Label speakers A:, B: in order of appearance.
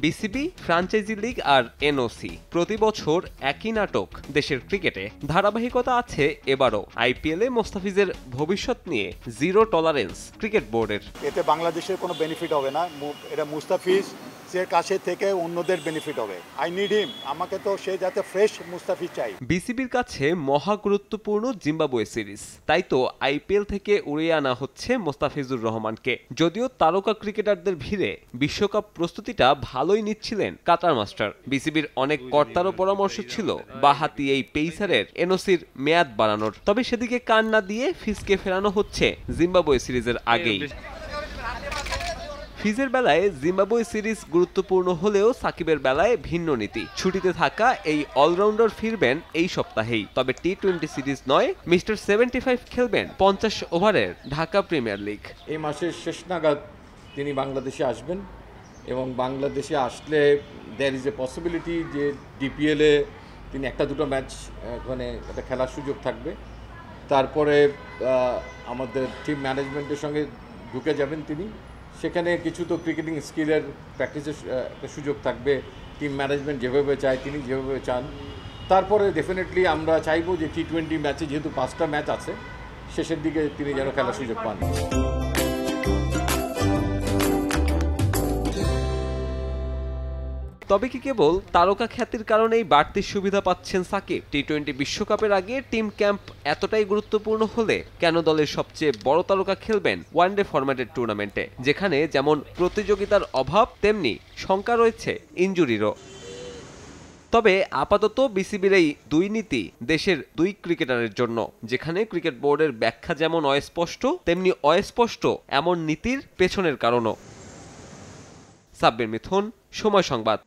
A: BCB, franchise league আর NOC প্রতি বছর একই নাটক দেশের ক্রিকেটে। ধারাবাহিকতা আছে এবারও। আইপিএলে মোস্তাফিজের ভবিষ্যৎ নিয়ে জিরো টলারেন্স ক্রিকেট বোর্ডের।
B: এতে বাংলাদেশের কোনো বেনিফিট হবে না, এটা মুস্তাফিজ এর কাছে থেকে অন্যদের বেনিফিট হবে। আই নিড হিম, আমাকে তো সে যাতে ফ্রেশ মুস্তাফিজ চাই।
A: বিসিবির কাছে মহা গুরুত্বপূর্ণ জিম্বাবুয়ে সিরিজ, তাই তো আইপিএল থেকে উড়িয়ে আনা হচ্ছে মোস্তাফিজুর রহমানকে। যদিও তারকা ক্রিকেটারদের ভিড়ে বিশ্বকাপ প্রস্তুতিটা ভালোই নিচ্ছিলেন কাতার মাস্টার। বিসিবির অনেক কর্তারও পরামর্শ ছিল বাহাতি এই পেসারের এনওসির মেয়াদ বাড়ানোর, তবে সেদিকে কান না দিয়ে ফিজকে ফেরানো হচ্ছে জিম্বাবুয়ে সিরিজের আগেই। ফিজের বেলায় জিম্বাবুয়ে সিরিজ গুরুত্বপূর্ণ হলেও সাকিবের বেলায় ভিন্ন নীতি। ছুটিতে থাকা এই অলরাউন্ডার ফিরবেন এই সপ্তাহেই, তবে টি-20 সিরিজ নয়, মিস্টার 75 খেলবেন 50 ওভারের ঢাকা প্রিমিয়ার লিগ।
C: এই মাসের শেষ নাগাদ তিনি বাংলাদেশে আসবেন এবং বাংলাদেশে আসলে দেয়ার ইজ এ পসিবিলিটি যে ডিপিএলে তিনি একটা দুটো ম্যাচ ওখানে একটা খেলার সুযোগ থাকবে। তারপরে আমাদের টিম ম্যানেজমেন্টের সঙ্গে ঢুকে যাবেন তিনি। সেখানে কিছু তো ক্রিকেটিং স্কিলের প্র্যাকটিসের একটা সুযোগ থাকবে। টিম ম্যানেজমেন্ট যেভাবে চায়, তিনি যেভাবে চান। তারপরে ডেফিনেটলি আমরা চাইবো যে টি-20 ম্যাচে যেহেতু 5টা ম্যাচ আছে, শেষের দিকে তিনি যেন খেলার সুযোগ পান।
A: তবে কি কেবল তারকা খ্যাতির কারণেই বাড়তি সুবিধা পাচ্ছেন সাকিব? টি-20 বিশ্বকাপের আগে টিম ক্যাম্প এতটাই গুরুত্বপূর্ণ হলে কেন দলের সবচেয়ে বড় তারকা খেলবেন ওয়ানডে ফরম্যাটের টুর্নামেন্টে, যেখানে যেমন প্রতিযোগিতার অভাব তেমনি শঙ্কা রয়েছে ইনজুরিরও? তবে আপাতত বিসিবির এই দুই নীতি দেশের দুই ক্রিকেটারের জন্য, যেখানে ক্রিকেট বোর্ডের ব্যাখ্যা যেমন অস্পষ্ট তেমনি অস্পষ্ট এমন নীতির পেছনের কারণও। সাব্বির মিথুন, সময় সংবাদ।